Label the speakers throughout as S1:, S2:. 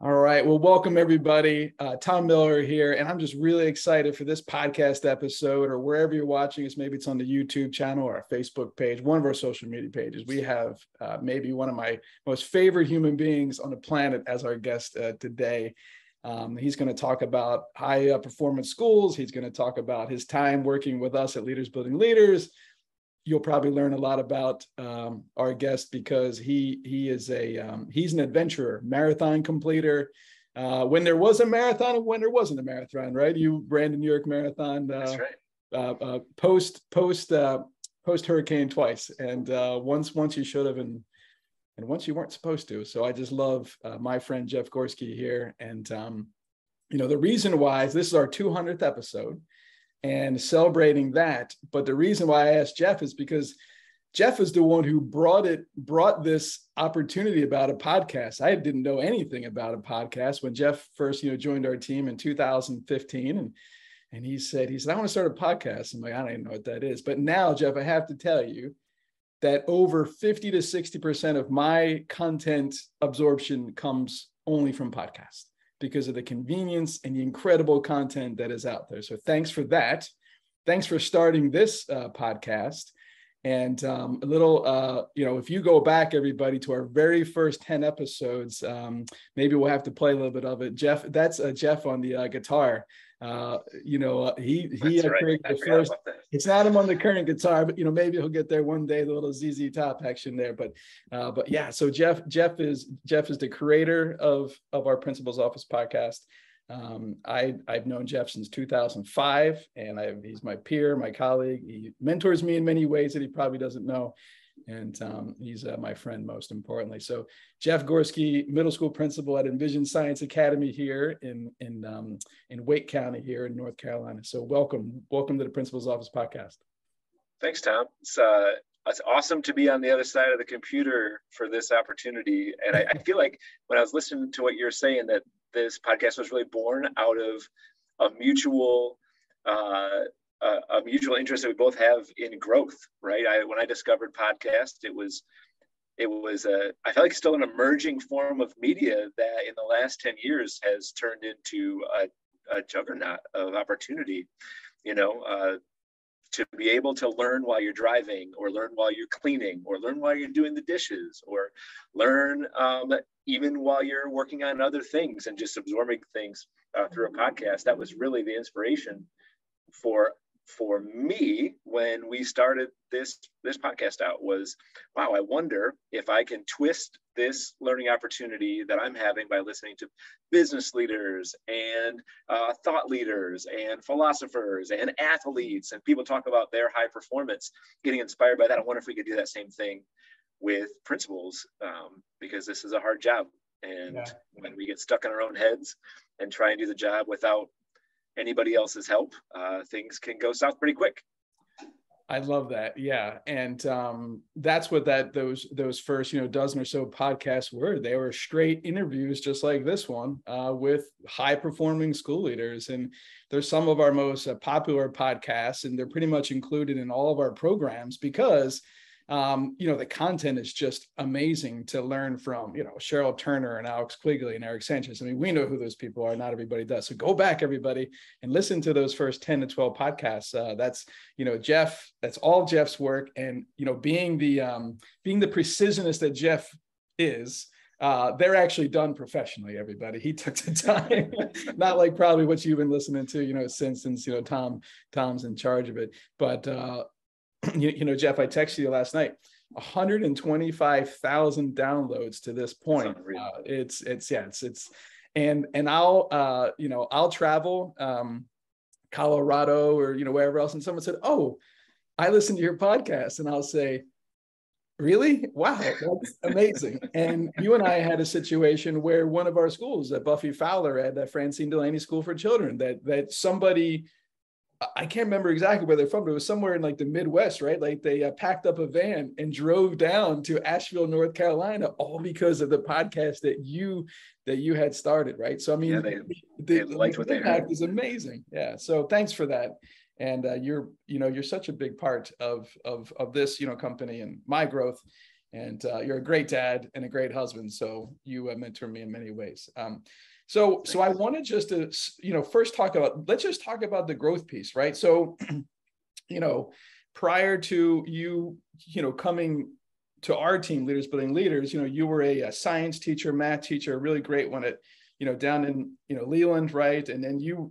S1: All right. Well, welcome everybody. Tom Miller here, and I'm just really excited for this podcast episode, or wherever you're watching us. Maybe it's on the YouTube channel or our Facebook page, one of our social media pages. We have maybe one of my most favorite human beings on the planet as our guest today. He's going to talk about high performance schools. He's going to talk about his time working with us at Leaders Building Leaders. You'll probably learn a lot about our guest because he's an adventurer, marathon completer. When there was a marathon and when there wasn't a marathon, right? You ran the New York Marathon.
S2: That's right.
S1: Post hurricane twice, and once you should have, and once you weren't supposed to. So I just love my friend Geoff Gorski here, and the reason why is this is our 200th episode. And celebrating that. But the reason why I asked Geoff is because Geoff is the one who brought this opportunity about a podcast. I didn't know anything about a podcast when Geoff first, joined our team in 2015. And he said, I want to start a podcast. I'm like, I don't even know what that is. But now, Geoff, I have to tell you that over 50 to 60% of my content absorption comes only from podcasts, because of the convenience and the incredible content that is out there. So thanks for that. Thanks for starting this podcast. And if you go back, everybody, to our very first 10 episodes, maybe we'll have to play a little bit of it. Geoff, that's Geoff on the guitar. He created the first. It's not him on the current guitar, but maybe he'll get there one day. The little ZZ Top action there, but yeah. So Geoff is the creator of our Principal's Office podcast. I've known Geoff since 2005, and he's my peer, my colleague. He mentors me in many ways that he probably doesn't know. And he's my friend, most importantly. So Geoff Gorski, middle school principal at Envision Science Academy here in Wake County here in North Carolina. So welcome to the Principal's Office podcast.
S2: Thanks, Tom. It's awesome to be on the other side of the computer for this opportunity. And I feel like when I was listening to what you're saying, that this podcast was really born out of a mutual interest that we both have in growth, right? When I discovered podcast, it was I felt like still an emerging form of media that in the last 10 years has turned into a juggernaut of opportunity, to be able to learn while you're driving, or learn while you're cleaning, or learn while you're doing the dishes, or learn even while you're working on other things and just absorbing things through a podcast. That was really the inspiration for me when we started this podcast out. Was, wow, I wonder if I can twist this learning opportunity that I'm having by listening to business leaders and thought leaders and philosophers and athletes, and people talk about their high performance, getting inspired by that. I wonder if we could do that same thing with principals, because this is a hard job. And when we get stuck in our own heads and try and do the job without anybody else's help, things can go south pretty quick.
S1: I love that. Yeah. And that's what those first, dozen or so podcasts were. They were straight interviews, just like this one, with high performing school leaders. And they're some of our most popular podcasts, and they're pretty much included in all of our programs because the content is just amazing to learn from, Cheryl Turner and Alex Quigley and Eric Sanchez. I mean, we know who those people are. Not everybody does. So go back, everybody, and listen to those first 10 to 12 podcasts. That's, Geoff, that's all Geoff's work. And, being the precisionist that Geoff is, they're actually done professionally, everybody. He took the time, not like probably what you've been listening to, since Tom's in charge of it. But, Geoff, I texted you last night, 125,000 downloads to this point. And I'll travel, Colorado or, wherever else. And someone said, "Oh, I listened to your podcast." And I'll say, "Really? Wow, that's amazing." And you and I had a situation where one of our schools, at Buffy Fowler at Francine Delaney School for Children, that somebody, I can't remember exactly where they're from, but it was somewhere in like the Midwest, right? Like they packed up a van and drove down to Asheville, North Carolina, all because of the podcast that you had started, right? So I mean, the impact is amazing. Yeah. So thanks for that. And you're such a big part of this, company and my growth. And you're a great dad and a great husband. So you mentor me in many ways. So I wanted just to, first let's just talk about the growth piece, right? So, prior to you, coming to our team, Leaders Building Leaders, you were a science teacher, math teacher, a really great one at, down in, Leland, right? And then you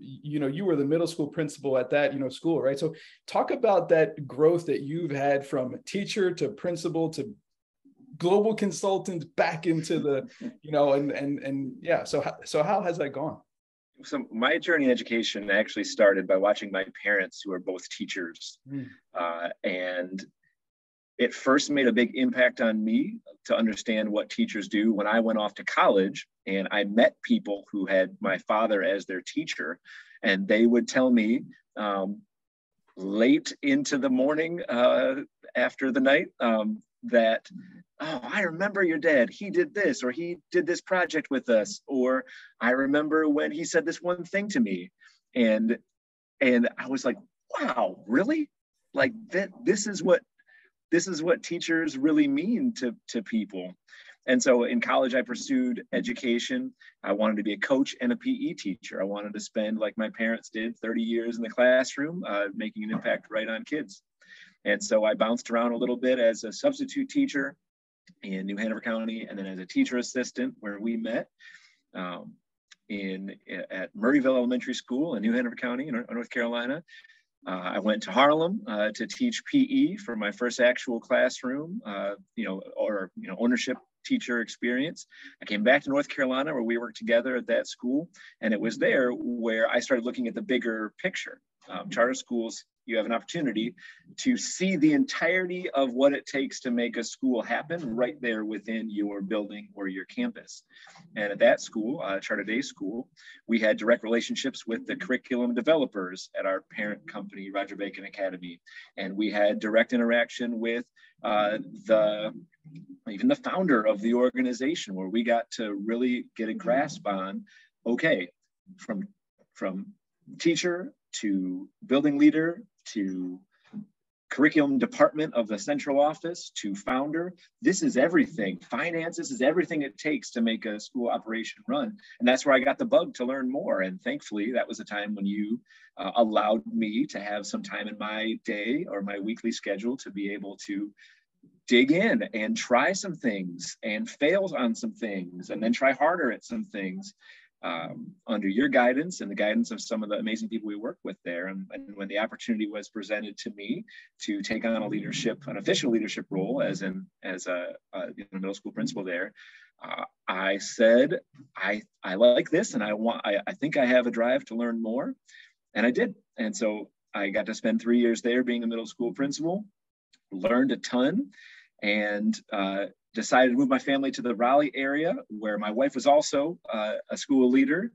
S1: were the middle school principal at that, school, right? So talk about that growth that you've had from teacher to principal to global consultant back into the, yeah. So how has that gone?
S2: So my journey in education actually started by watching my parents, who are both teachers. And it first made a big impact on me to understand what teachers do when I went off to college and I met people who had my father as their teacher, and they would tell me late into the morning after the night that, oh, I remember your dad, he did this, or he did this project with us, or I remember when he said this one thing to me. And I was like, wow, really? Like this is what teachers really mean to people. And so in college, I pursued education. I wanted to be a coach and a PE teacher. I wanted to spend, like my parents did, 30 years in the classroom, making an impact right on kids. And so I bounced around a little bit as a substitute teacher in New Hanover County, and then as a teacher assistant, where we met at Murrayville Elementary School in New Hanover County, in North Carolina. I went to Harlem to teach PE for my first actual classroom, ownership teacher experience. I came back to North Carolina, where we worked together at that school, and it was there where I started looking at the bigger picture. Charter schools, you have an opportunity to see the entirety of what it takes to make a school happen right there within your building or your campus. And at that school, Charter Day School, we had direct relationships with the curriculum developers at our parent company, Roger Bacon Academy. And we had direct interaction with even the founder of the organization, where we got to really get a grasp on, okay, from teacher to building leader to curriculum department of the central office to founder, this is everything. Finances is everything it takes to make a school operation run. And that's where I got the bug to learn more. And thankfully, that was a time when you allowed me to have some time in my day or my weekly schedule to be able to dig in and try some things and fail on some things and then try harder at some things. Under your guidance and the guidance of some of the amazing people we work with there. And when the opportunity was presented to me to take on an official leadership role as a middle school principal there, I said, I like this, and I think I have a drive to learn more. And I did. And so I got to spend 3 years there being a middle school principal, learned a ton, and decided to move my family to the Raleigh area, where my wife was also a school leader.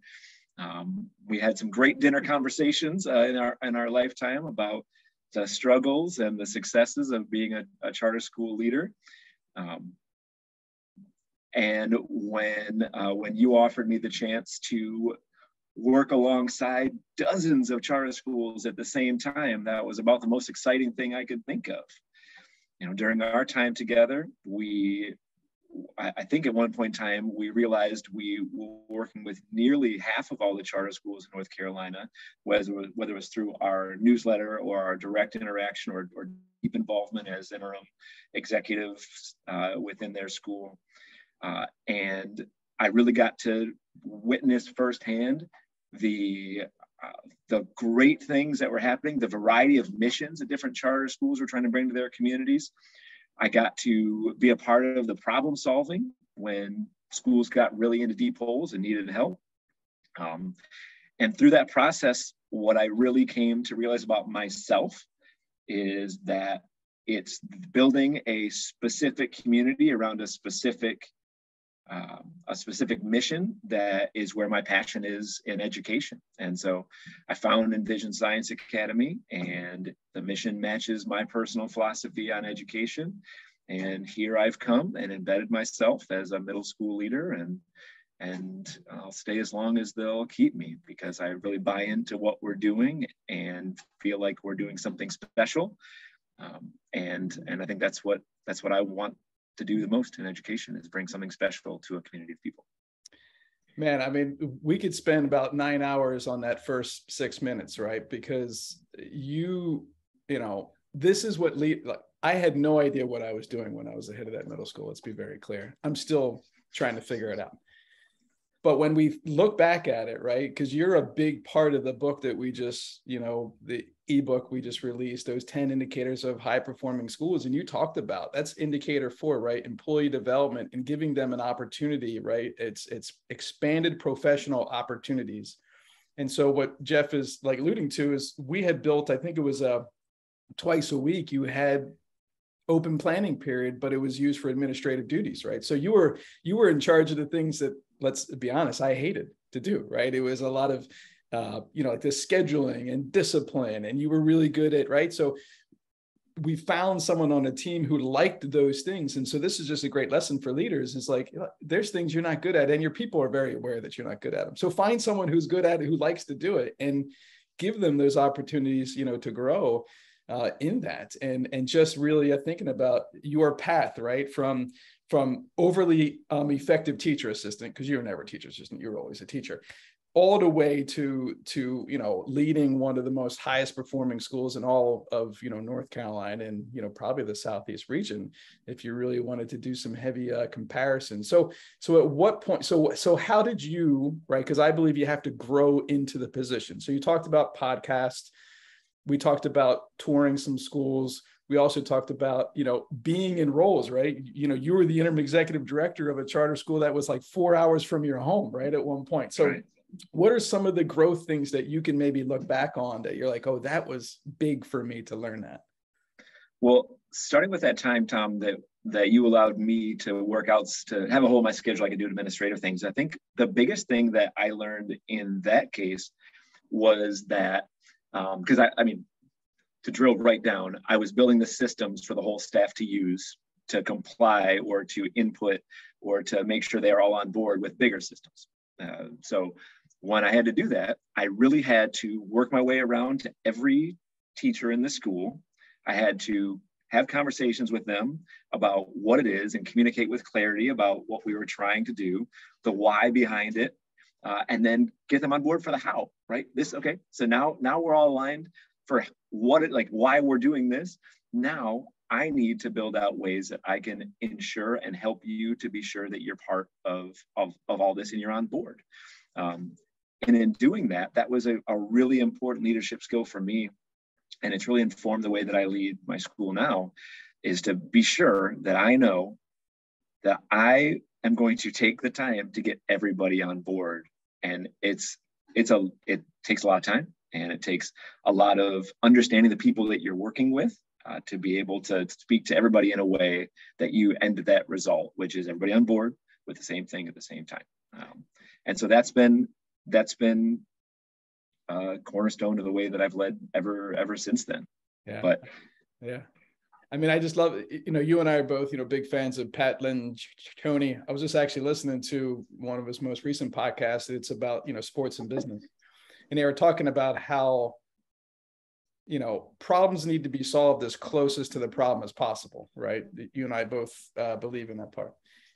S2: We had some great dinner conversations in our lifetime about the struggles and the successes of being a charter school leader. And when you offered me the chance to work alongside dozens of charter schools at the same time, that was about the most exciting thing I could think of. During our time together, I think at one point in time, we realized we were working with nearly half of all the charter schools in North Carolina, whether it was through our newsletter or our direct interaction or deep involvement as interim executives within their school. And I really got to witness firsthand the great things that were happening, the variety of missions that different charter schools were trying to bring to their communities. I got to be a part of the problem solving when schools got really into deep holes and needed help. And through that process, what I really came to realize about myself is that it's building a specific community around a specific mission that is where my passion is in education. And so I found Envision Science Academy, and the mission matches my personal philosophy on education. And here I've come and embedded myself as a middle school leader, and I'll stay as long as they'll keep me, because I really buy into what we're doing and feel like we're doing something special. And I think that's what I want to do the most in education, is bring something special to a community of people.
S1: Man, I mean, we could spend about 9 hours on that first 6 minutes, right? Because you know, this is what like, I had no idea what I was doing when I was the head of that middle school. Let's be very clear. I'm still trying to figure it out. But when we look back at it, right, because you're a big part of the book that we just, you know, the ebook we just released, those 10 indicators of high performing schools. And you talked about, that's indicator 4, right? Employee development and giving them an opportunity, right? It's expanded professional opportunities. And so what Geoff is like alluding to is we had built, I think it was twice a week, you had open planning period, but it was used for administrative duties, right? So you were in charge of the things that, let's be honest, I hated to do, right? It was a lot of, you know, like the scheduling and discipline, and you were really good at, right? So we found someone on a team who liked those things. And so this is just a great lesson for leaders. It's like, there's things you're not good at, and your people are very aware that you're not good at them. So find someone who's good at it, who likes to do it, and give them those opportunities, you know, to grow in that. And just really thinking about your path, right? From overly effective teacher assistant, because you were never a teacher assistant, you were always a teacher, all the way to you know, leading one of the most highest performing schools in all of, you know, North Carolina, and, you know, probably the Southeast region, if you really wanted to do some heavy comparison. So at what point, so how did you, right? Because I believe you have to grow into the position. So you talked about podcasts. We talked about touring some schools. We also talked about, you know, being in roles, right? You know, you were the interim executive director of a charter school that was like 4 hours from your home, right? At one point. So right. What are some of the growth things that you can maybe look back on that you're like, oh, that was big for me to learn that?
S2: Well, starting with that time, Tom, that you allowed me to work out, to have a hold of my schedule, I could do administrative things. I think the biggest thing that I learned in that case was that, because I mean, to drill right down, I was building the systems for the whole staff to use to comply or to input or to make sure they are all on board with bigger systems. So when I had to do that, I really had to work my way around to every teacher in the school. I had to have conversations with them about what it is and communicate with clarity about what we were trying to do, the why behind it, and then get them on board for the how, right? Okay, so now we're all aligned for what it, like, why we're doing this. Now I need to build out ways that I can ensure and help you to be sure that you're part of all this and you're on board. And in doing that, that was a really important leadership skill for me. And it's really informed the way that I lead my school now, is to be sure that I know that I am going to take the time to get everybody on board. And it takes a lot of time, and it takes a lot of understanding the people that you're working with to be able to speak to everybody in a way that you end that result, which is everybody on board with the same thing at the same time. And so that's been a cornerstone of the way that I've led ever since then.
S1: Yeah.
S2: But
S1: yeah. I mean, I just love it. You know, you and I are both, you know, big fans of Pat Lencioni. I was just actually listening to one of his most recent podcasts. It's about, you know, sports and business. And they were talking about how, you know, problems need to be solved as closest to the problem as possible, right? You and I both believe in that part.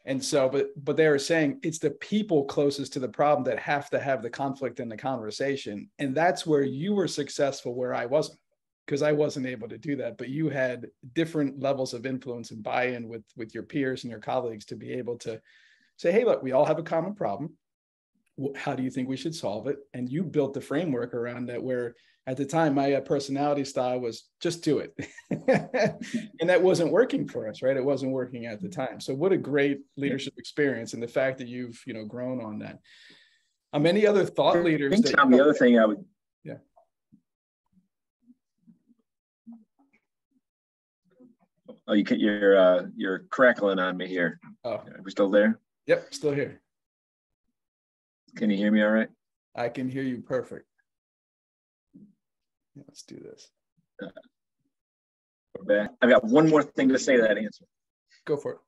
S1: And so, but they were saying it's the people closest to the problem that have to have the conflict and the conversation. And that's where you were successful, where I wasn't, because I wasn't able to do that. But you had different levels of influence and buy-in with your peers and your colleagues to be able to say, hey, look, we all have a common problem. How do you think we should solve it? And you built the framework around that, where at the time my personality style was just do it. And that wasn't working for us, right? It wasn't working at the time. So what a great leadership experience. And the fact that you've, you know, grown on that. Any other thought leaders?
S2: I think, Tom, the other thing I would,
S1: yeah.
S2: Oh, you're crackling on me here.
S1: Oh,
S2: are we still there?
S1: Yep, still here.
S2: Can you hear me all right?
S1: I can hear you perfect. Yeah, let's do this.
S2: We're back. I've got one more thing to say to that answer.
S1: Go for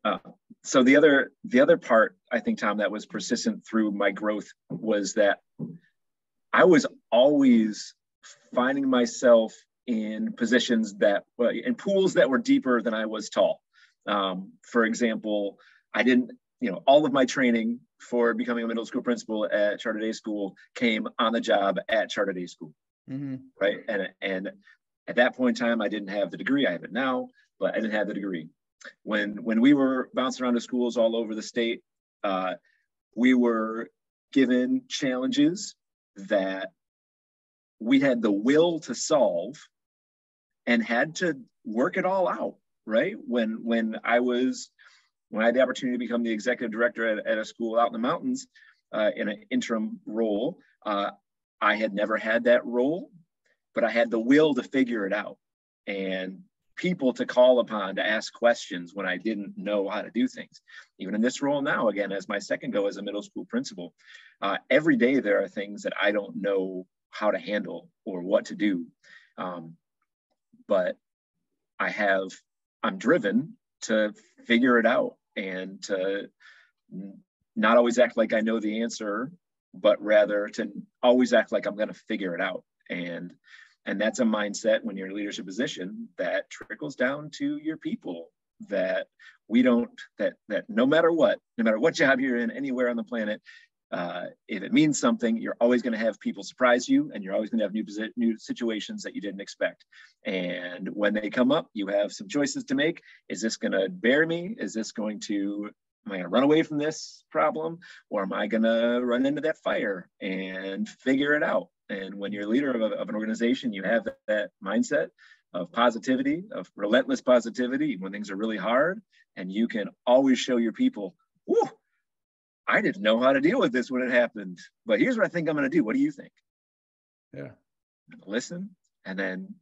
S1: it.
S2: So the other part, I think, Tom, that was persistent through my growth was that I was always finding myself in positions in pools that were deeper than I was tall. For example, I didn't, all of my training for becoming a middle school principal at Charter Day School came on the job at Charter Day School, right? And at that point in time, I didn't have the degree. I have it now, but I didn't have the degree. When we were bouncing around to schools all over the state, we were given challenges that we had the will to solve and had to work it all out, right? When I had the opportunity to become the executive director at a school out in the mountains in an interim role, I had never had that role, but I had the will to figure it out and people to call upon to ask questions when I didn't know how to do things. Even in this role now, again, as my second go as a middle school principal, every day there are things that I don't know how to handle or what to do. But I'm driven to figure it out and to not always act like I know the answer, but rather to always act like I'm going to figure it out. And that's a mindset when you're in a leadership position that trickles down to your people, that no matter what job you're in anywhere on the planet, if it means something, you're always going to have people surprise you, and you're always going to have new situations that you didn't expect. And when they come up, you have some choices to make. Is this going to bear me? Am I going to run away from this problem, or am I going to run into that fire and figure it out? And when you're a leader of an organization, you have that mindset of positivity, of relentless positivity when things are really hard, and you can always show your people, "Whew, I didn't know how to deal with this when it happened, but here's what I think I'm going to do. What do you think?"
S1: Yeah.
S2: Listen, and then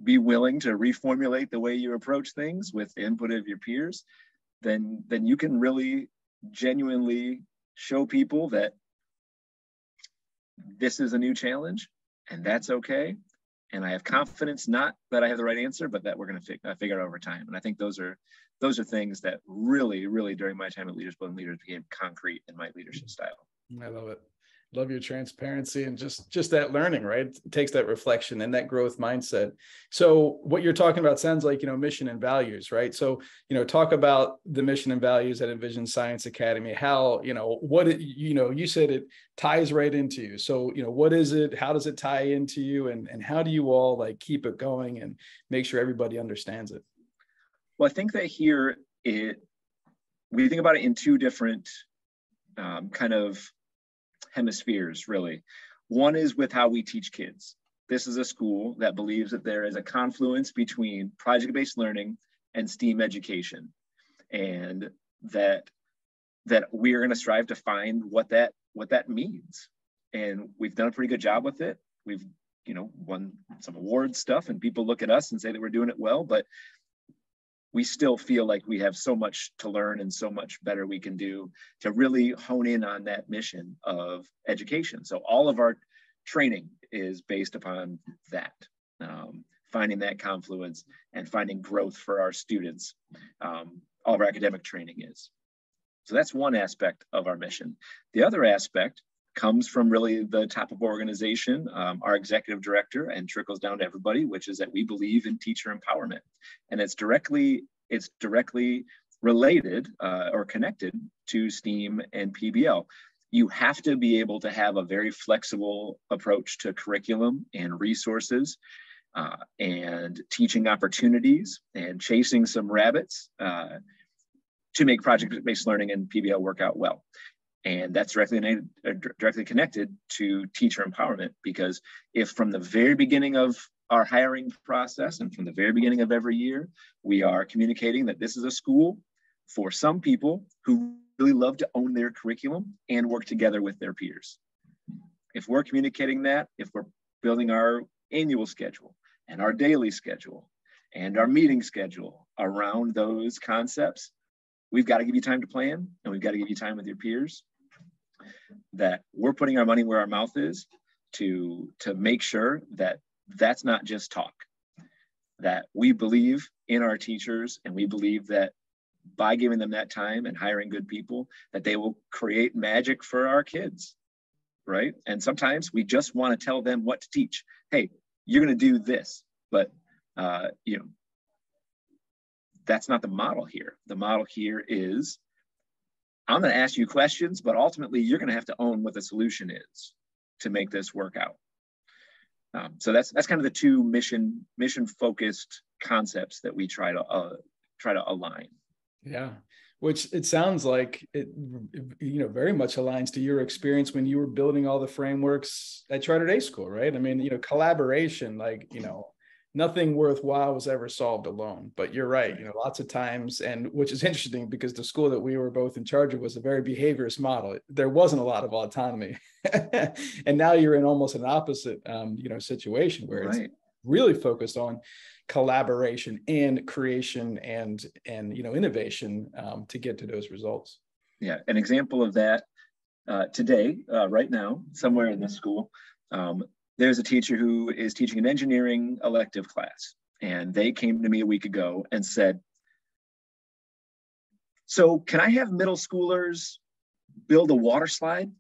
S2: be willing to reformulate the way you approach things with the input of your peers. Then you can really genuinely show people that this is a new challenge, and that's okay. And I have confidence, not that I have the right answer, but that we're going to figure it out over time. And I think those are things that really, really during my time at Leaders Building Leaders became concrete in my leadership style.
S1: I love it. Love your transparency and just that learning, right? It takes that reflection and that growth mindset. So what you're talking about sounds like, mission and values, right? So, talk about the mission and values at Envision Science Academy, how, you said it ties right into you. So, what is it? How does it tie into you? And how do you all keep it going and make sure everybody understands it?
S2: Well, I think that we think about it in two different kind of hemispheres, really. One is with how we teach kids. This is a school that believes that there is a confluence between project-based learning and STEAM education, and that we are going to strive to find what that means. And we've done a pretty good job with it. We've won some awards stuff, and people look at us and say that we're doing it well, but we still feel like we have so much to learn and so much better we can do to really hone in on that mission of education. So all of our training is based upon that, finding that confluence and finding growth for our students. All of our academic training is. So that's one aspect of our mission. The other aspect comes from really the top of our organization, our executive director, and trickles down to everybody, which is that we believe in teacher empowerment. And it's directly related or connected to STEAM and PBL. You have to be able to have a very flexible approach to curriculum and resources and teaching opportunities and chasing some rabbits to make project-based learning and PBL work out well. And that's directly connected to teacher empowerment, because if from the very beginning of our hiring process and from the very beginning of every year, we are communicating that this is a school for some people who really love to own their curriculum and work together with their peers. If we're communicating that, if we're building our annual schedule and our daily schedule and our meeting schedule around those concepts, we've got to give you time to plan, and we've got to give you time with your peers, that we're putting our money where our mouth is to make sure that that's not just talk, that we believe in our teachers, and we believe that by giving them that time and hiring good people, that they will create magic for our kids, right? And sometimes we just want to tell them what to teach. Hey, you're going to do this, but that's not the model here. The model here is, I'm going to ask you questions, but ultimately you're going to have to own what the solution is to make this work out. So that's kind of the two mission focused concepts that we try to align.
S1: Yeah, which it sounds like it, very much aligns to your experience when you were building all the frameworks at Charter Day School, right? I mean, collaboration, nothing worthwhile was ever solved alone. But you're right, lots of times, and which is interesting because the school that we were both in charge of was a very behaviorist model. There wasn't a lot of autonomy. And now you're in almost an opposite, situation where
S2: Right.
S1: It's really focused on collaboration and creation and innovation to get to those results.
S2: Yeah, an example of that today, right now, somewhere in this school, there's a teacher who is teaching an engineering elective class, and they came to me a week ago and said, so can I have middle schoolers build a water slide?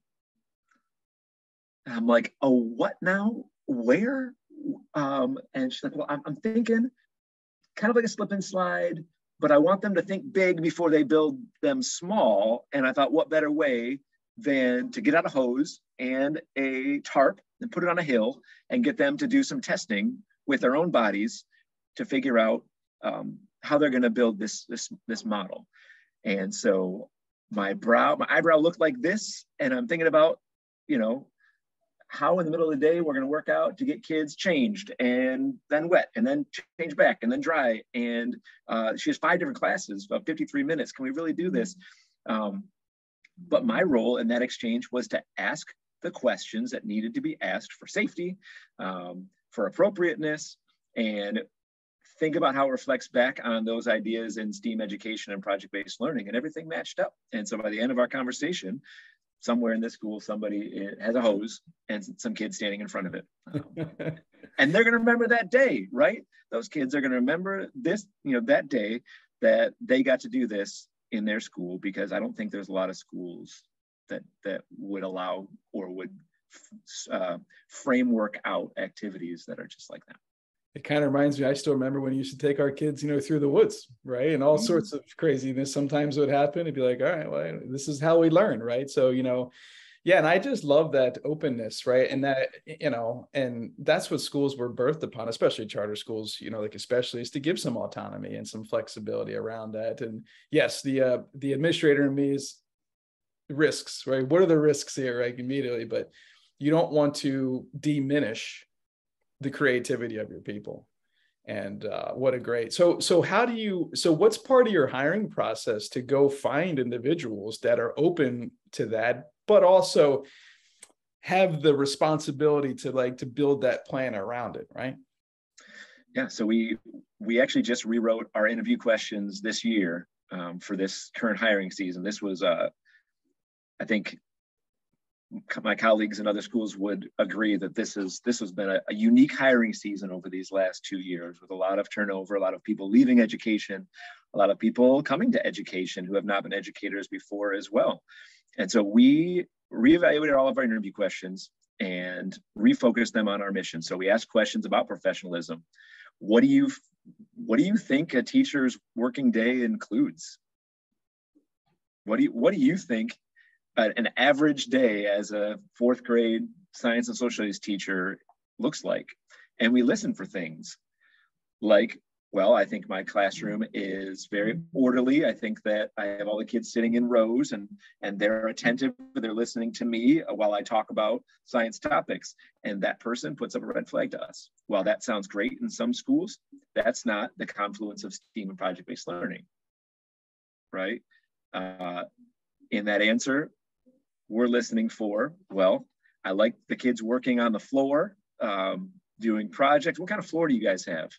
S2: And I'm like, oh, what now? Where? And she's like, well, I'm thinking kind of like a slip and slide, but I want them to think big before they build them small. And I thought, what better way than to get out a hose and a tarp and put it on a hill and get them to do some testing with their own bodies to figure out how they're going to build this model. And so my eyebrow looked like this, and I'm thinking about, how in the middle of the day we're going to work out to get kids changed and then wet and then change back and then dry. And she has 5 different classes, about 53 minutes. Can we really do this? But my role in that exchange was to ask the questions that needed to be asked for safety, for appropriateness, and think about how it reflects back on those ideas in STEAM education and project-based learning, and everything matched up. And so by the end of our conversation, somewhere in this school, somebody has a hose and some kids standing in front of it. And they're going to remember that day, right? Those kids are going to remember this, that day that they got to do this in their school, because I don't think there's a lot of schools that would allow or would framework out activities that are just like that.
S1: It kind of reminds me, I still remember when you used to take our kids, through the woods, right? And all sorts of craziness sometimes would happen. It'd be like, all right, well, this is how we learn, right? So, yeah, and I just love that openness, right? And that, and that's what schools were birthed upon, especially charter schools, especially, is to give some autonomy and some flexibility around that. And yes, the administrator in me is risks, right? What are the risks here, right? Immediately, but you don't want to diminish the creativity of your people. And what a great, so what's part of your hiring process to go find individuals that are open to that, but also have the responsibility to build that plan around it, right?
S2: Yeah, so we actually just rewrote our interview questions this year for this current hiring season. This was, I think, my colleagues in other schools would agree that this has been a unique hiring season over these last 2 years, with a lot of turnover, a lot of people leaving education, a lot of people coming to education who have not been educators before as well. And so we reevaluated all of our interview questions and refocused them on our mission. So we asked questions about professionalism. What do you think a teacher's working day includes? What do you think an average day as a 4th grade science and social studies teacher looks like? And we listen for things like, well, I think my classroom is very orderly. I think that I have all the kids sitting in rows and they're attentive. They're listening to me while I talk about science topics. And that person puts up a red flag to us. While that sounds great in some schools, that's not the confluence of STEAM and project-based learning, right? In that answer, we're listening for, well, I like the kids working on the floor, doing projects. What kind of floor do you guys have?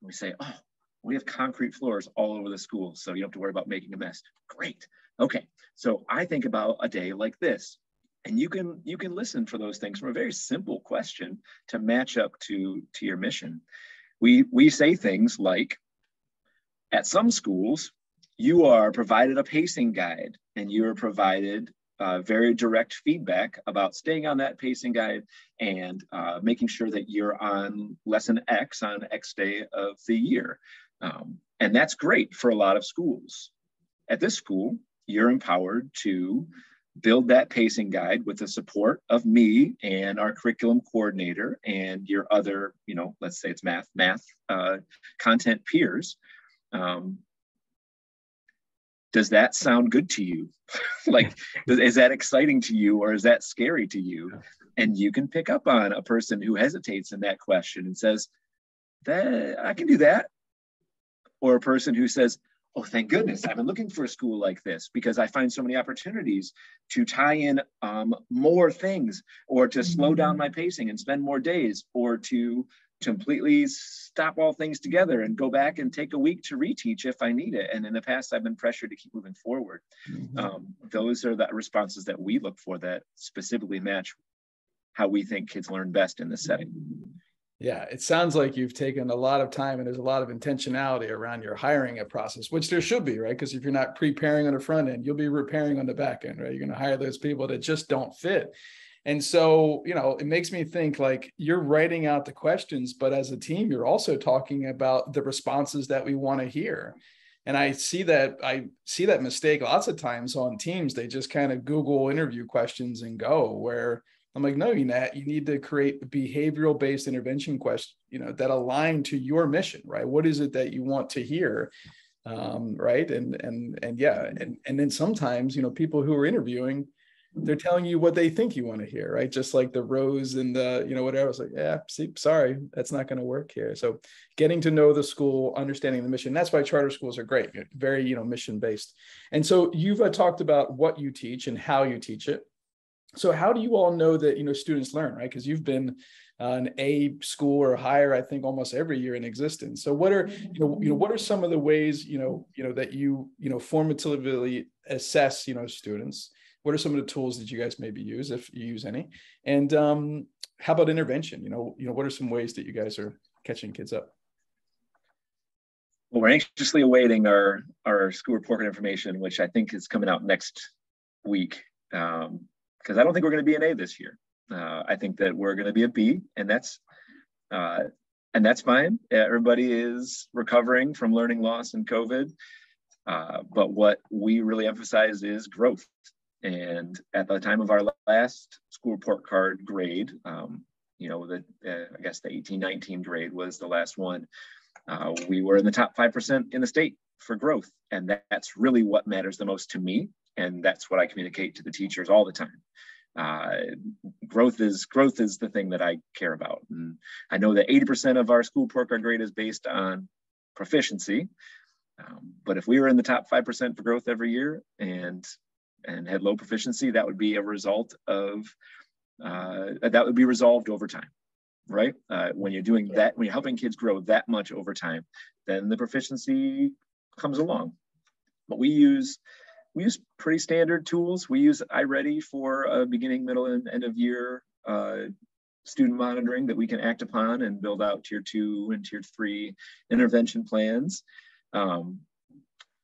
S2: And we say, oh, we have concrete floors all over the school, so you don't have to worry about making a mess. Great. Okay, so I think about a day like this. And you can listen for those things from a very simple question to match up to your mission. We say things like, at some schools, you are provided a pacing guide and you are provided very direct feedback about staying on that pacing guide and making sure that you're on lesson X on X day of the year. And that's great for a lot of schools. At this school, you're empowered to build that pacing guide with the support of me and our curriculum coordinator and your other, let's say it's math content peers. Does that sound good to you? Like, is that exciting to you, or is that scary to you? And you can pick up on a person who hesitates in that question and says, that I can do that. Or a person who says, oh, thank goodness, I've been looking for a school like this because I find so many opportunities to tie in more things, or to slow down my pacing and spend more days, or to completely stop all things together and go back and take a week to reteach if I need it. And in the past, I've been pressured to keep moving forward. Those are the responses that we look for that specifically match how we think kids learn best in this setting.
S1: Yeah, it sounds like you've taken a lot of time and there's a lot of intentionality around your hiring process, which there should be, right? Because if you're not preparing on the front end, you'll be repairing on the back end, right? You're going to hire those people that just don't fit. And so, it makes me think, like, you're writing out the questions, but as a team, you're also talking about the responses that we want to hear. And I see that mistake lots of times on teams. They just kind of Google interview questions and go, where I'm like, no, you need to create behavioral based intervention questions, that align to your mission, right? What is it that you want to hear? Right. And then sometimes, people who are interviewing, they're telling you what they think you want to hear, right? Just like the rose and the, whatever. I was like, yeah, sorry, that's not going to work here. So getting to know the school, understanding the mission, that's why charter schools are great, very, mission based. And so you've talked about what you teach and how you teach it. So how do you all know that, students learn, right? Because you've been an A school or higher, I think, almost every year in existence. So what are, what are some of the ways, that you, formatively assess, students? What are some of the tools that you guys maybe use, if you use any? And how about intervention? What are some ways that you guys are catching kids up?
S2: Well, we're anxiously awaiting our school report information, which I think is coming out next week. Because I don't think we're going to be an A this year. I think that we're going to be a B, and that's fine. Everybody is recovering from learning loss and COVID. But what we really emphasize is growth. And at the time of our last school report card grade, I guess the 18-19 grade was the last one. We were in the top 5% in the state for growth. And that's really what matters the most to me. And that's what I communicate to the teachers all the time. Growth is the thing that I care about. And I know that 80% of our school report card grade is based on proficiency. But if we were in the top 5% for growth every year and had low proficiency, that would be a result of, that would be resolved over time, right? When you're doing that, when you're helping kids grow that much over time, then the proficiency comes along. But we use pretty standard tools. We use iReady for beginning, middle, and end of year student monitoring that we can act upon and build out tier 2 and tier 3 intervention plans.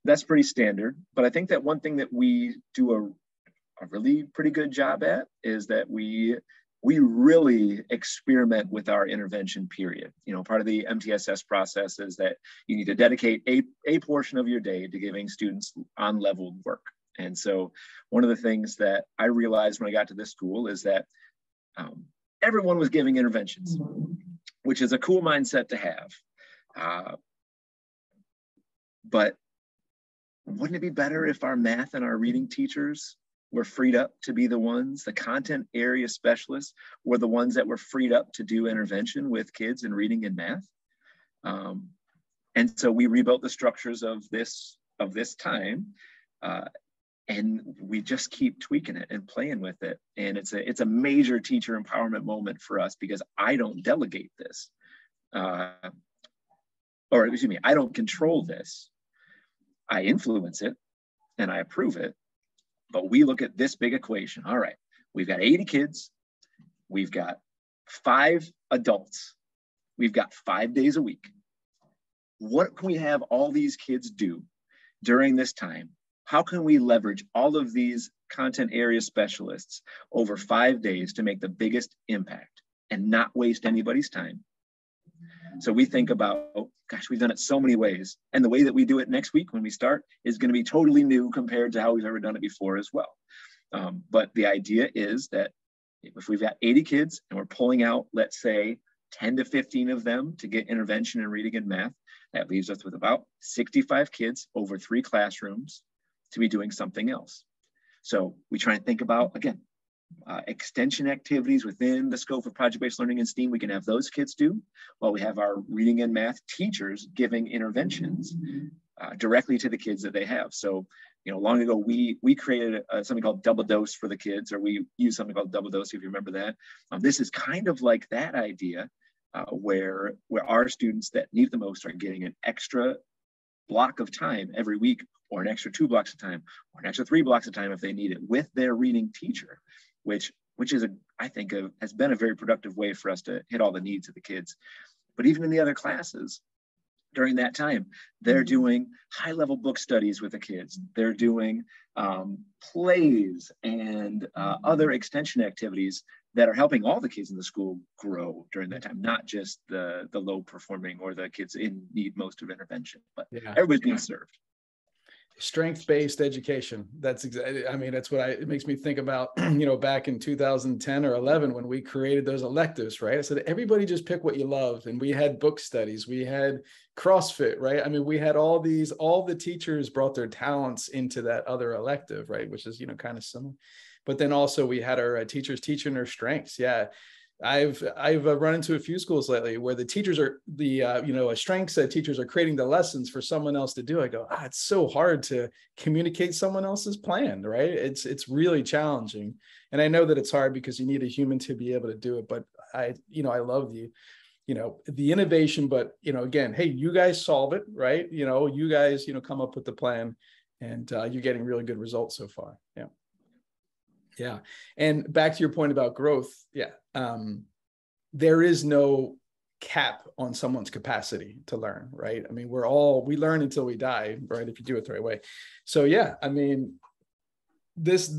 S2: That's pretty standard. But I think that one thing that we do a really pretty good job at is that we really experiment with our intervention period. Part of the MTSS process is that you need to dedicate a portion of your day to giving students on-leveled work. And so one of the things that I realized when I got to this school is that everyone was giving interventions, which is a cool mindset to have. But wouldn't it be better if our math and our reading teachers were freed up to be the ones, the content area specialists were the ones that were freed up to do intervention with kids in reading and math? And so we rebuilt the structures of this time, and we just keep tweaking it and playing with it. And it's a major teacher empowerment moment for us, because I don't delegate this, I don't control this. I influence it and I approve it, but we look at this big equation. All right, we've got 80 kids, we've got 5 adults, we've got 5 days a week. What can we have all these kids do during this time? How can we leverage all of these content area specialists over 5 days to make the biggest impact and not waste anybody's time? So we think about, oh, gosh, we've done it so many ways. And the way that we do it next week when we start is going to be totally new compared to how we've ever done it before as well. But the idea is that if we've got 80 kids and we're pulling out, let's say, 10 to 15 of them to get intervention in reading and math, that leaves us with about 65 kids over 3 classrooms to be doing something else. So we try and think about, again, extension activities within the scope of project-based learning in STEAM. We can have those kids do, while we have our reading and math teachers giving interventions directly to the kids that they have. So, long ago, we created something called Double Dose for the kids, or we use something called Double Dose, if you remember that. This is kind of like that idea, where our students that need the most are getting an extra block of time every week, or an extra 2 blocks of time, or an extra 3 blocks of time if they need it, with their reading teacher, which is, I think, has been a very productive way for us to hit all the needs of the kids. But even in the other classes, during that time, they're doing high-level book studies with the kids. They're doing plays and other extension activities that are helping all the kids in the school grow during that time, not just the low-performing or the kids in need most of intervention, but everybody's being served.
S1: Strength-based education. That's exactly, that's what it makes me think about, back in 2010 or 11, when we created those electives, right? I said, everybody just pick what you love. And we had book studies, we had CrossFit, right? We had all the teachers brought their talents into that other elective, right? Which is, kind of similar. But then also we had our teachers teaching their strengths. Yeah. I've run into a few schools lately where the teachers are strengths teachers are creating the lessons for someone else to do. I go, it's so hard to communicate someone else's plan, right? It's really challenging. And I know that it's hard because you need a human to be able to do it. But I love the innovation, but, again, hey, you guys solve it, right? You guys, come up with the plan, and you're getting really good results so far. Yeah. Yeah. And back to your point about growth. Yeah. There is no cap on someone's capacity to learn, right? We learn until we die, right? If you do it the right way. So yeah, this,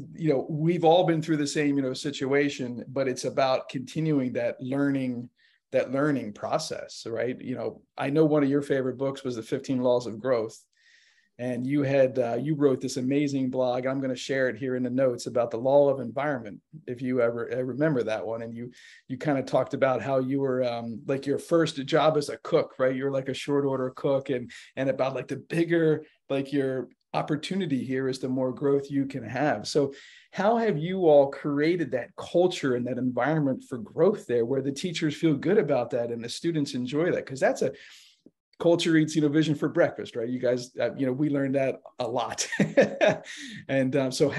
S1: we've all been through the same, situation, but it's about continuing that learning process, right? I know one of your favorite books was the 15 Laws of Growth. And you wrote this amazing blog. I'm going to share it here in the notes about the law of environment, if you ever remember that one. And you kind of talked about how you were like your first job as a cook, right? You're like a short order cook, and about like the bigger, like your opportunity here is the more growth you can have. So how have you all created that culture and that environment for growth there, where the teachers feel good about that and the students enjoy that? Because that's a culture eats, vision for breakfast, right? You guys, we learned that a lot. And so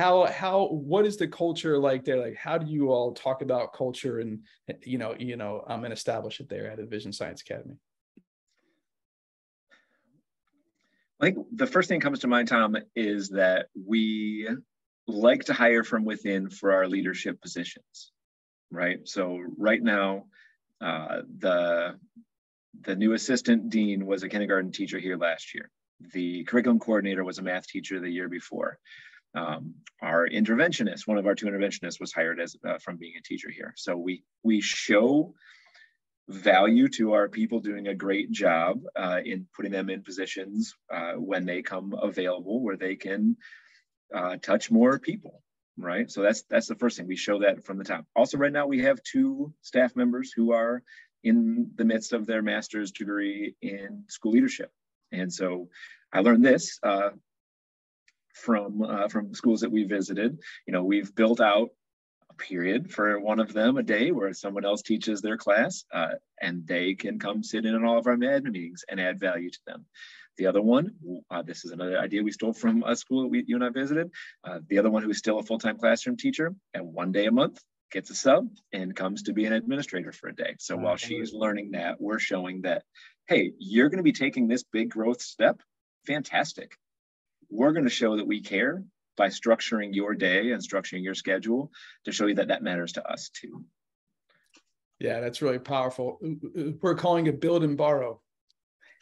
S1: what is the culture like there? Like, how do you all talk about culture and, and establish it there at Envision Science Academy?
S2: I think the first thing that comes to mind, Tom, is that we like to hire from within for our leadership positions, right? So right now, the new assistant dean was a kindergarten teacher here last year. The curriculum coordinator was a math teacher the year before. Our interventionist, one of our 2 interventionists, was hired from being a teacher here. So we show value to our people doing a great job in putting them in positions when they come available, where they can touch more people, right? So that's the first thing. We show that from the top. Also, right now we have 2 staff members who are in the midst of their master's degree in school leadership. And so I learned this from schools that we visited. We've built out a period for one of them a day where someone else teaches their class, and they can come sit in on all of our admin meetings and add value to them. The other one, this is another idea we stole from a school that you and I visited. The other one, who is still a full-time classroom teacher, and 1 day a month gets a sub and comes to be an administrator for a day. So while she's learning that, we're showing that, hey, you're going to be taking this big growth step. Fantastic. We're going to show that we care by structuring your day and structuring your schedule to show you that that matters to us too.
S1: Yeah, that's really powerful. We're calling it build and borrow.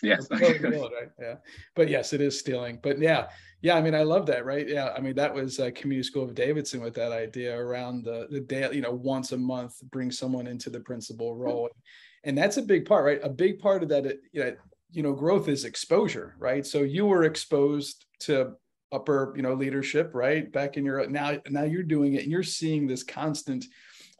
S2: Yes.
S1: Build, right? Yeah. But yes, it is stealing. But yeah, I love that, right? Yeah. That was Community School of Davidson with that idea around the day, once a month, bring someone into the principal role. And that's a big part, right? A big part of that, growth is exposure, right? So you were exposed to upper, leadership, right? Back in your, now you're doing it and you're seeing this constant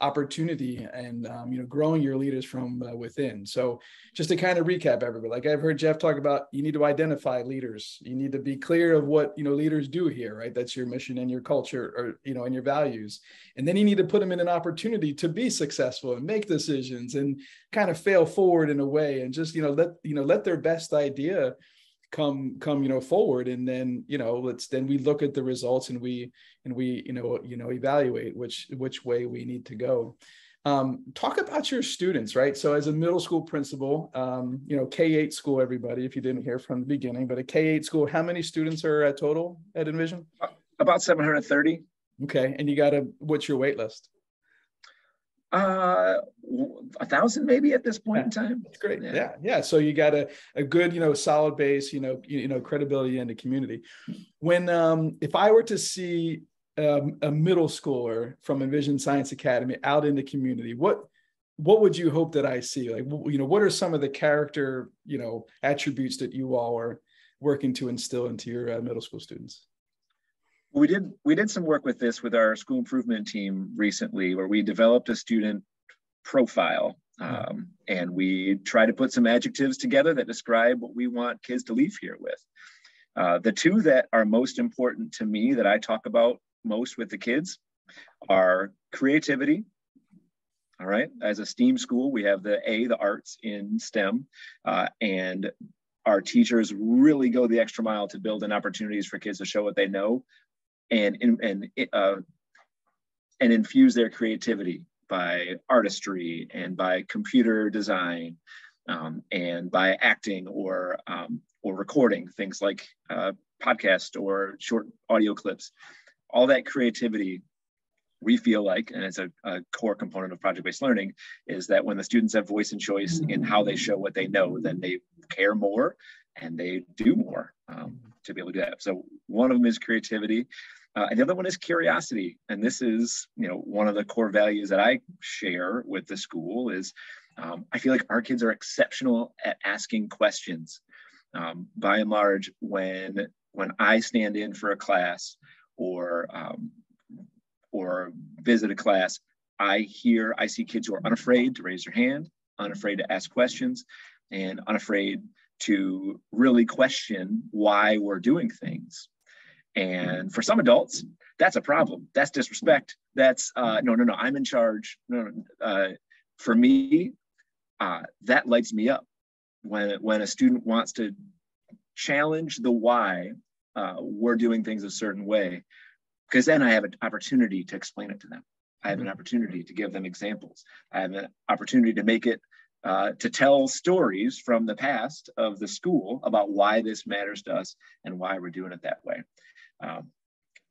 S1: opportunity and, growing your leaders from within. So just to kind of recap everybody, like I've heard Geoff talk about, you need to identify leaders. You need to be clear of what, leaders do here, right? That's your mission and your culture, or, and your values. And then you need to put them in an opportunity to be successful and make decisions and kind of fail forward in a way, and just, let their best idea come forward. And then, then we look at the results and we evaluate which way we need to go. Talk about your students, right? So as a middle school principal, K-8 school, everybody, if you didn't hear from the beginning, but a K-8 school, how many students are at total at Envision?
S2: About 730.
S1: Okay. And what's your wait list?
S2: 1,000 maybe at this point in time.
S1: That's great. Yeah. So you got a good, solid base, credibility in the community. When, if I were to see a middle schooler from Envision Science Academy out in the community, what would you hope that I see? Like, what are some of the character, attributes that you all are working to instill into your middle school students?
S2: We did some work with this with our school improvement team recently, where we developed a student profile, and we try to put some adjectives together that describe what we want kids to leave here with. The two that are most important to me, that I talk about most with the kids, are creativity. All right, as a STEAM school, we have the arts in STEM, and our teachers really go the extra mile to build in opportunities for kids to show what they know, and infuse their creativity by artistry and by computer design, and by acting or recording things like podcast or short audio clips. All that creativity, we feel like, and it's a core component of project-based learning, is that when the students have voice and choice in how they show what they know, then they care more and they do more to be able to do that. So one of them is creativity. And the other one is curiosity. And this is, one of the core values that I share with the school is, I feel like our kids are exceptional at asking questions. By and large, when I stand in for a class or visit a class, I see kids who are unafraid to raise their hand, unafraid to ask questions, and unafraid to really question why we're doing things. And for some adults, that's a problem. That's disrespect. That's no, I'm in charge. For me, that lights me up when a student wants to challenge the why we're doing things a certain way, because then I have an opportunity to explain it to them. I have an opportunity to give them examples. I have an opportunity to make it to tell stories from the past of the school about why this matters to us and why we're doing it that way.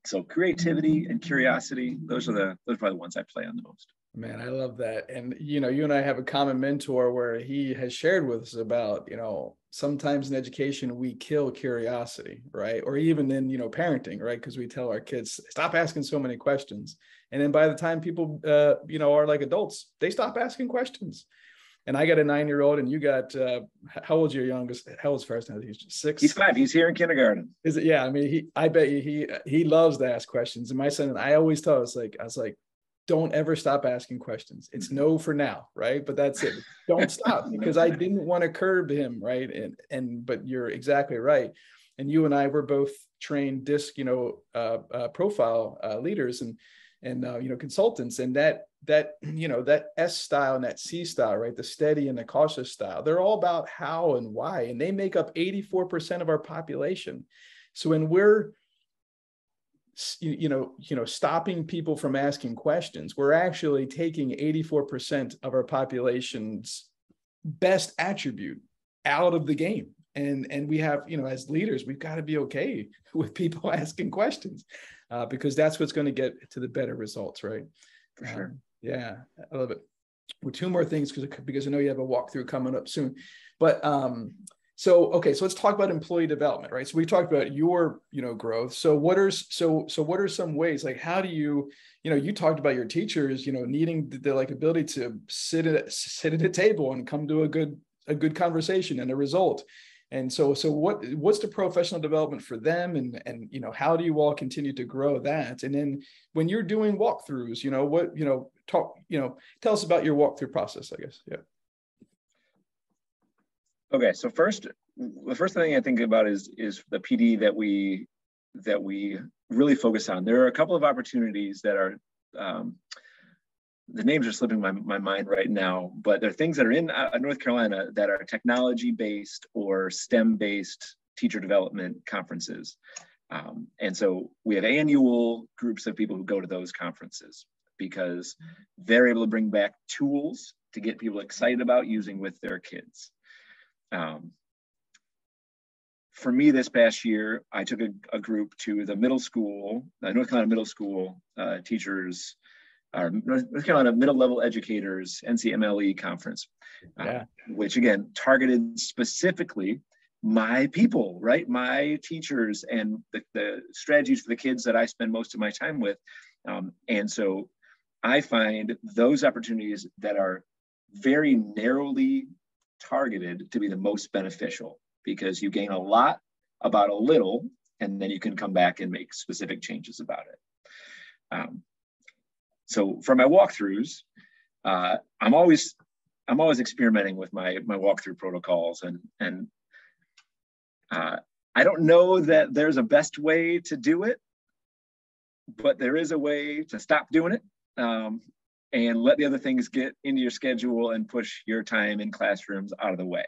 S2: So creativity and curiosity, those are probably the ones I play on the most.
S1: Man, I love that. And, you and I have a common mentor where he has shared with us about, sometimes in education, we kill curiosity, right? Or even in, parenting, right? Because we tell our kids, stop asking so many questions. And then by the time people, are like adults, they stop asking questions. And I got a 9-year-old, and you got, how old's your youngest? How old's first now? He's 6.
S2: He's 5. He's here in kindergarten.
S1: Is it? Yeah. I mean, I bet you he loves to ask questions. And my son, and I always tell us, I was like, don't ever stop asking questions. It's no for now, right? But that's it. Don't stop, because I didn't want to curb him, right? But you're exactly right. And you and I were both trained DISC, profile leaders and consultants, and that S style and that C style, right? The steady and the cautious style, they're all about how and why, and they make up 84% of our population. So when we're stopping people from asking questions, we're actually taking 84% of our population's best attribute out of the game. And we have, as leaders, we've got to be okay with people asking questions, because that's what's going to get to the better results, right?
S2: For sure.
S1: Yeah, I love it. Well, 2 more things, because I know you have a walkthrough coming up soon. But Okay, so let's talk about employee development, right? So we talked about your, growth. So what are some ways, like, how do you, you talked about your teachers, needing the like ability to sit at a table and come to a good conversation and a result. And so what's the professional development for them, and how do you all continue to grow that? And then when you're doing walkthroughs, tell us about your walkthrough process, I guess. Yeah.
S2: Okay, so the first thing I think about is the PD that we really focus on. There are a couple of opportunities that are, the names are slipping my mind right now, but there are things that are in North Carolina that are technology-based or STEM-based teacher development conferences. And so we have annual groups of people who go to those conferences because they're able to bring back tools to get people excited about using with their kids. For me, this past year, I took a group to the middle school, North Carolina middle school teachers, our North Carolina middle level educators NCMLE conference, which again targeted specifically my people, right? My teachers and the strategies for the kids that I spend most of my time with. And so I find those opportunities that are very narrowly targeted to be the most beneficial, because you gain a lot about a little, and then you can come back and make specific changes about it. So for my walkthroughs, I'm always experimenting with my walkthrough protocols, and I don't know that there's a best way to do it, but there is a way to stop doing it. And let the other things get into your schedule and push your time in classrooms out of the way.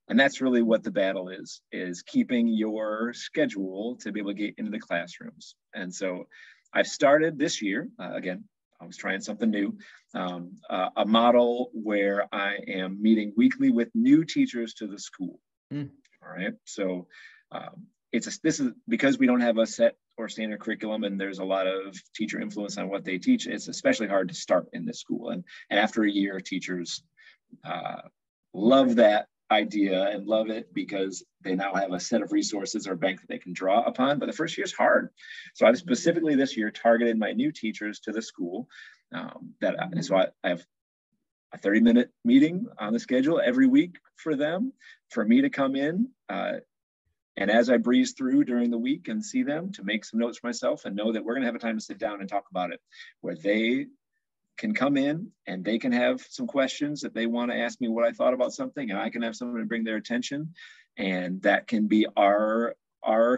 S2: And that's really what the battle is keeping your schedule to be able to get into the classrooms. And so I've started this year, again, I was trying something new, a model where I am meeting weekly with new teachers to the school. All right. So this is because we don't have a set or standard curriculum, and there's a lot of teacher influence on what they teach. It's especially hard to start in this school. And after a year, teachers love that idea and love it because they now have a set of resources or bank that they can draw upon. But the first year is hard. So I've specifically this year targeted my new teachers to the school. So I have a 30-minute meeting on the schedule every week for them, for me to come in. And as I breeze through during the week and see them, to make some notes for myself and know that we're going to have a time to sit down and talk about it, where they can come in and they can have some questions that they want to ask me what I thought about something, and I can have someone to bring their attention. And that can be our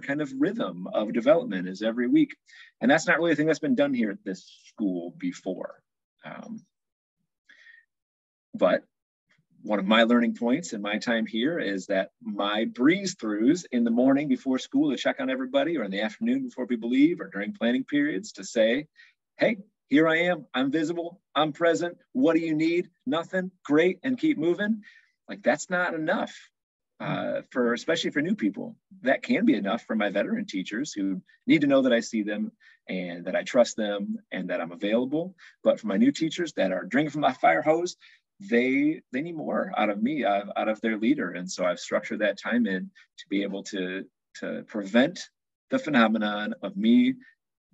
S2: kind of rhythm of development, is every week. And that's not really a thing that's been done here at this school before. But one of my learning points in my time here is that my breeze throughs in the morning before school to check on everybody, or in the afternoon before people leave, or during planning periods to say, hey, here I am, I'm visible, I'm present, what do you need? Nothing, great, and keep moving. Like, that's not enough especially for new people. That can be enough for my veteran teachers who need to know that I see them and that I trust them and that I'm available. But for my new teachers that are drinking from my fire hose, they need more out of me, out of their leader. And so I've structured that time in to be able to prevent the phenomenon of me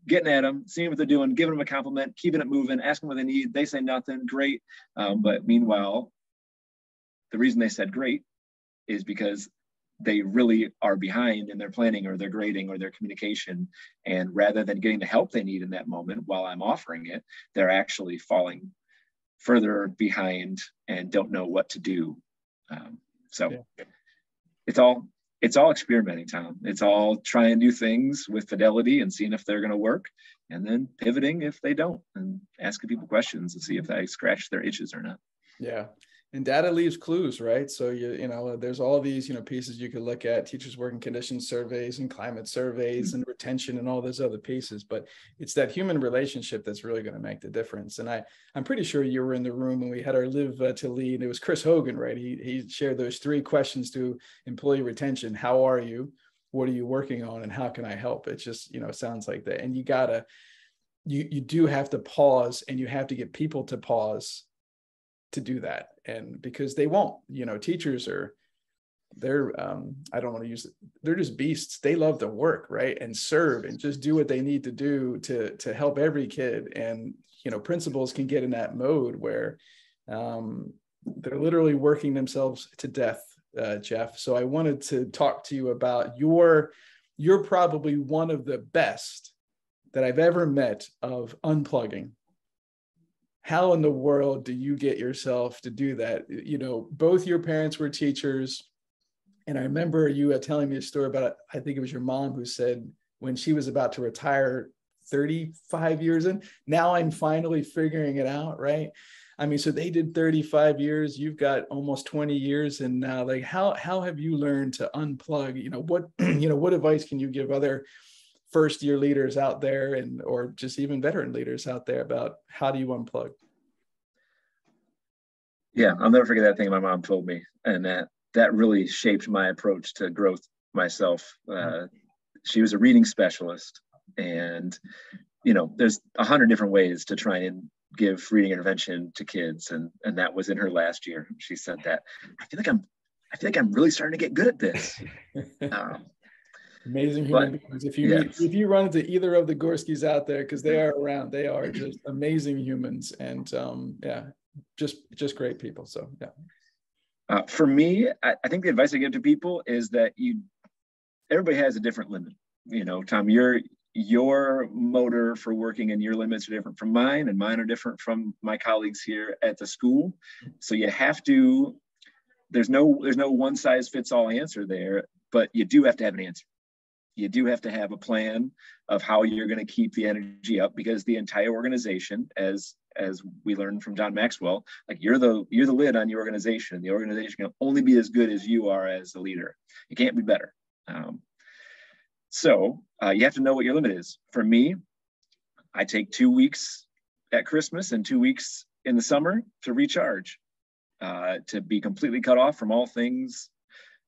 S2: getting at them, seeing what they're doing, giving them a compliment, keeping it moving, asking what they need. They say nothing, great. But meanwhile, the reason they said great is because they really are behind in their planning or their grading or their communication. And rather than getting the help they need in that moment while I'm offering it, they're actually falling further behind and don't know what to do. It's all experimenting, Tom. It's all trying new things with fidelity and seeing if they're going to work, and then pivoting if they don't, and asking people questions to see if I scratch their itches or not.
S1: Yeah. And data leaves clues, right? So there's all these, pieces you could look at: teachers' working conditions surveys and climate surveys and retention and all those other pieces. But it's that human relationship that's really going to make the difference. And I'm pretty sure you were in the room when we had our Live to Lead. It was Chris Hogan, right? He shared those 3 questions to employee retention: how are you? What are you working on? And how can I help? It just, sounds like that. And you do have to pause, and you have to get people to pause to do that. And because they won't, teachers are, they're I don't want to use it. They're just beasts. They love to work, right, and serve and just do what they need to do to help every kid. And principals can get in that mode where they're literally working themselves to death, Geoff. So I wanted to talk to you about you're probably one of the best that I've ever met of unplugging. How in the world do you get yourself to do that? Both your parents were teachers. And I remember you telling me a story about, I think it was your mom who said when she was about to retire 35 years in, now I'm finally figuring it out, right? I mean, so they did 35 years, you've got almost 20 years. And now, like, how have you learned to unplug? What advice can you give other first year leaders out there or just even veteran leaders out there about how do you unplug?
S2: Yeah, I'll never forget that thing my mom told me. And that really shaped my approach to growth myself. She was a reading specialist, and there's 100 different ways to try and give reading intervention to kids, and that was in her last year. She said that I feel like I'm really starting to get good at this.
S1: Amazing human beings. If you run into either of the Gorskis out there, because they are around, they are just amazing humans, and just great people. So yeah.
S2: For me, I think the advice I give to people is that everybody has a different limit. Tom, your motor for working and your limits are different from mine, and mine are different from my colleagues here at the school. So you have to, there's no one size fits all answer there, but you do have to have an answer. You do have to have a plan of how you're going to keep the energy up, because the entire organization, as we learned from John Maxwell, like you're the lid on your organization. The organization can only be as good as you are as the leader. You can't be better. So you have to know what your limit is. For me, I take 2 weeks at Christmas and 2 weeks in the summer to recharge, to be completely cut off from all things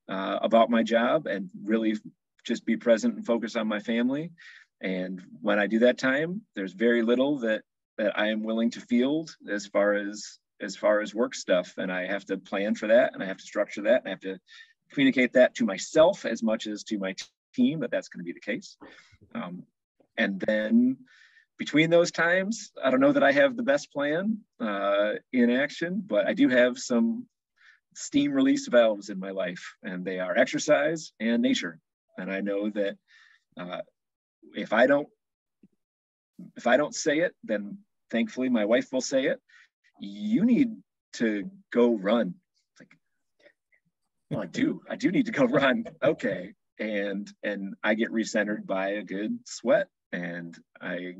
S2: about my job and really just be present and focus on my family. And when I do that time, there's very little that I am willing to field as far as work stuff. And I have to plan for that, and I have to structure that, and I have to communicate that to myself as much as to my team that that's going to be the case. And then between those times, I don't know that I have the best plan in action, but I do have some steam release valves in my life, and they are exercise and nature. And I know that if I don't say it, then thankfully my wife will say it. You need to go run. It's like, well, I do need to go run. Okay. And I get recentered by a good sweat, and I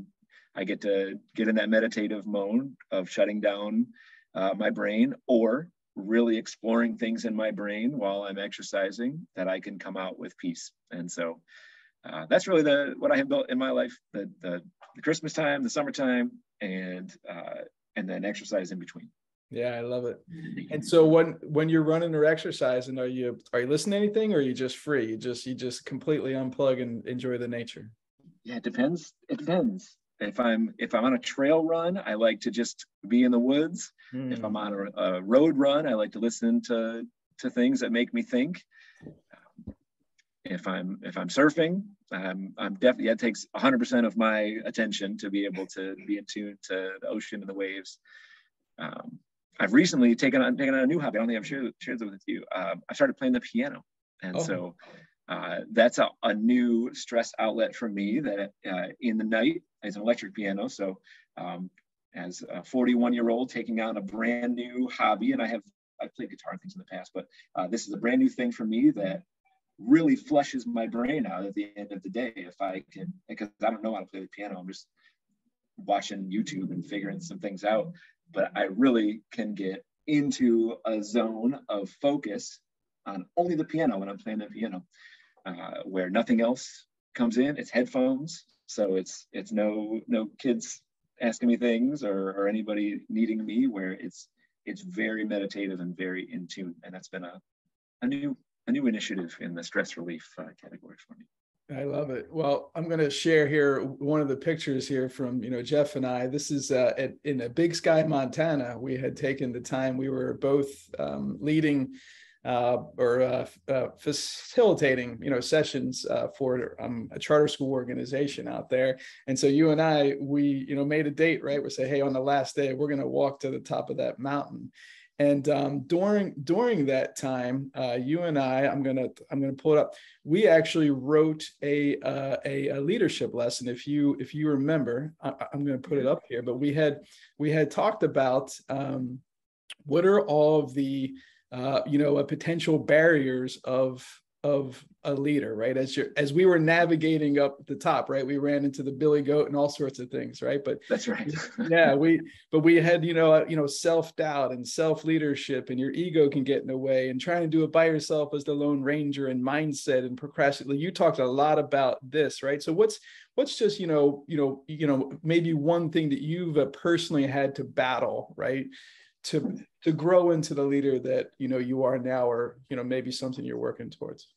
S2: get to get in that meditative mode of shutting down my brain, or really exploring things in my brain while I'm exercising that I can come out with peace. And so that's really what I have built in my life, the Christmas time, the summertime, and then exercise in between.
S1: Yeah, I love it. And so when you're running or exercising, are you listening to anything, or are you just free? You just completely unplug and enjoy the nature?
S2: Yeah, it depends. It depends. If I'm on a trail run, I like to just be in the woods. If I'm on a road run, I like to listen to things that make me think. If I'm surfing, I'm definitely, it takes 100% of my attention to be able to be in tune to the ocean and the waves. I've recently taken on a new hobby. I don't think I've shared it with you. I started playing the piano, and so that's a new stress outlet for me. That in the night, it's an electric piano. So as a 41-year-old taking on a brand new hobby, and I've played guitar and things in the past, but this is a brand new thing for me that really flushes my brain out at the end of the day. If I can, because I don't know how to play the piano, I'm just watching YouTube and figuring some things out. But I really can get into a zone of focus on only the piano when I'm playing the piano, where nothing else comes in. It's headphones, so it's no kids asking me things or anybody needing me. Where it's very meditative and very in tune, and that's been a new initiative in the stress relief category for me.
S1: I love it. Well, I'm going to share here one of the pictures here from, Geoff and I. This is in a Big Sky, Montana. We had taken the time. We were both leading facilitating, sessions for a charter school organization out there. And so you and I, we, made a date, right? We say, hey, on the last day, we're going to walk to the top of that mountain. And during that time, you and I'm gonna pull it up. We actually wrote a leadership lesson. If you remember, I'm gonna put it up here. But we had talked about what are all of the potential barriers of a leader, right? As we were navigating up the top, right? We ran into the billy goat and all sorts of things, right? But
S2: that's right.
S1: Yeah, we had, self-doubt and self-leadership, and your ego can get in the way, and trying to do it by yourself as the Lone Ranger, and mindset and procrastination. You talked a lot about this, right? So what's just, maybe one thing that you've personally had to battle, right? To grow into the leader that, you are now, or, maybe something you're working towards?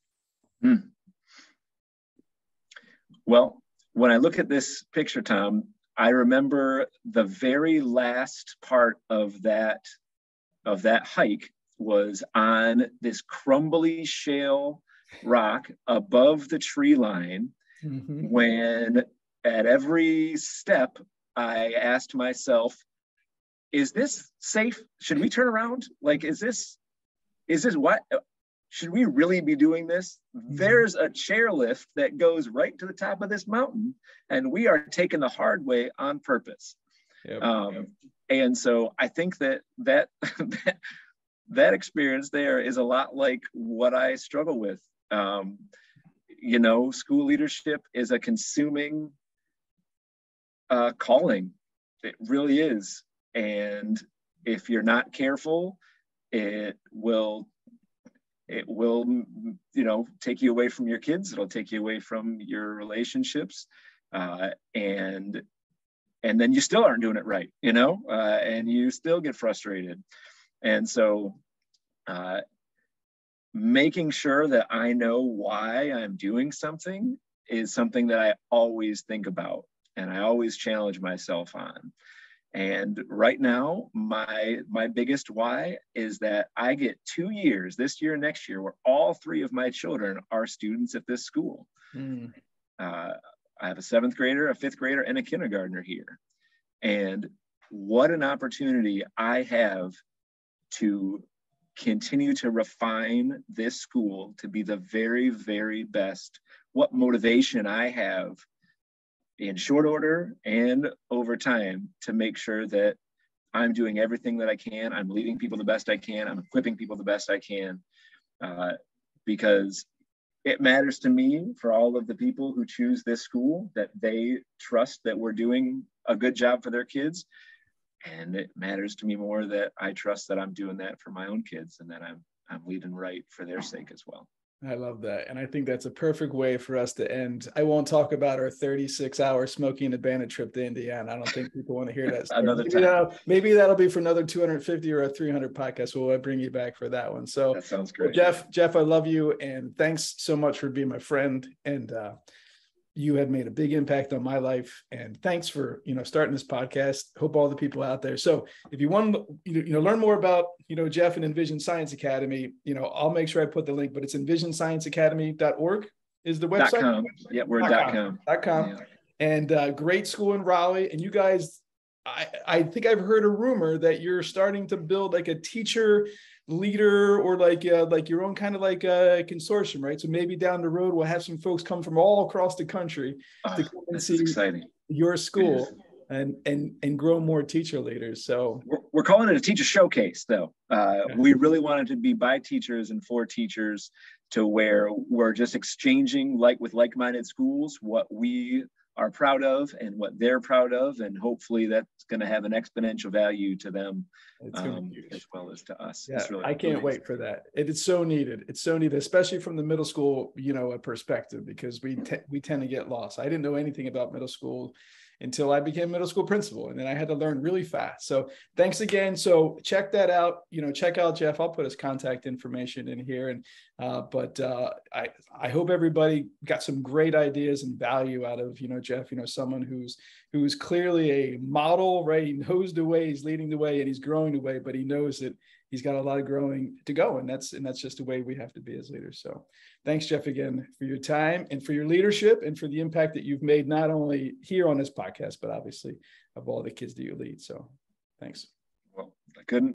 S2: Well, when I look at this picture, Tom, I remember the very last part of that hike was on this crumbly shale rock above the tree line. Mm-hmm. When at every step, I asked myself, is this safe? Should we turn around? Like, is this what? Should we really be doing this? Mm-hmm. There's a chairlift that goes right to the top of this mountain, and we are taking the hard way on purpose. Yep. And so I think that experience there is a lot like what I struggle with. School leadership is a consuming calling. It really is. And if you're not careful, it will take you away from your kids. It'll take you away from your relationships, and then you still aren't doing it right, and you still get frustrated. And so making sure that I know why I'm doing something is something that I always think about, and I always challenge myself on. And right now, my biggest why is that I get 2 years, this year and next year, where all 3 of my children are students at this school. I have a 7th grader, a 5th grader, and a kindergartner here. And what an opportunity I have to continue to refine this school to be the very, very best. What motivation I have in short order and over time to make sure that I'm doing everything that I can. I'm leading people the best I can. I'm equipping people the best I can, because it matters to me, for all of the people who choose this school, that they trust that we're doing a good job for their kids. And it matters to me more that I trust that I'm doing that for my own kids, and that I'm leading right for their sake as well.
S1: I love that. And I think that's a perfect way for us to end. I won't talk about our 36-hour Smoky and the Bandit trip to Indiana. I don't think people want to hear that story.
S2: Another time.
S1: Maybe that'll be for another 250 or a 300 podcast. We'll bring you back for that one. So
S2: that sounds great.
S1: Well, Jeff, I love you. And thanks so much for being my friend. And you have made a big impact on my life. And thanks for, starting this podcast. Hope all the people out there. So if you want to, learn more about, Jeff and Envision Science Academy, I'll make sure I put the link, but it's envisionscienceacademy.org is the website.
S2: .com. Yeah, we're .com.
S1: .com. Yeah. And great school in Raleigh. And you guys, I think I've heard a rumor that you're starting to build like a teacher leader, or like your own kind of like a consortium, right? So maybe down the road we'll have some folks come from all across the country to come and see your school and grow more teacher leaders. So
S2: we're calling it a teacher showcase, though. We really wanted to be by teachers and for teachers, to where we're just exchanging with like-minded schools what we are proud of and what they're proud of, and hopefully that's going to have an exponential value to them as well as to us.
S1: Yeah, I can't wait for that. It's so needed. It's so needed, especially from the middle school, perspective, because we tend to get lost. I didn't know anything about middle school until I became middle school principal, and then I had to learn really fast. So thanks again. So check that out. Check out Jeff. I'll put his contact information in here, and But I hope everybody got some great ideas and value out of, Geoff, someone who's clearly a model, right? He knows the way, he's leading the way, and he's growing the way, but he knows that he's got a lot of growing to go. And that's just the way we have to be as leaders. So thanks, Geoff, again, for your time and for your leadership and for the impact that you've made, not only here on this podcast, but obviously of all the kids that you lead. So thanks.
S2: Well, I couldn't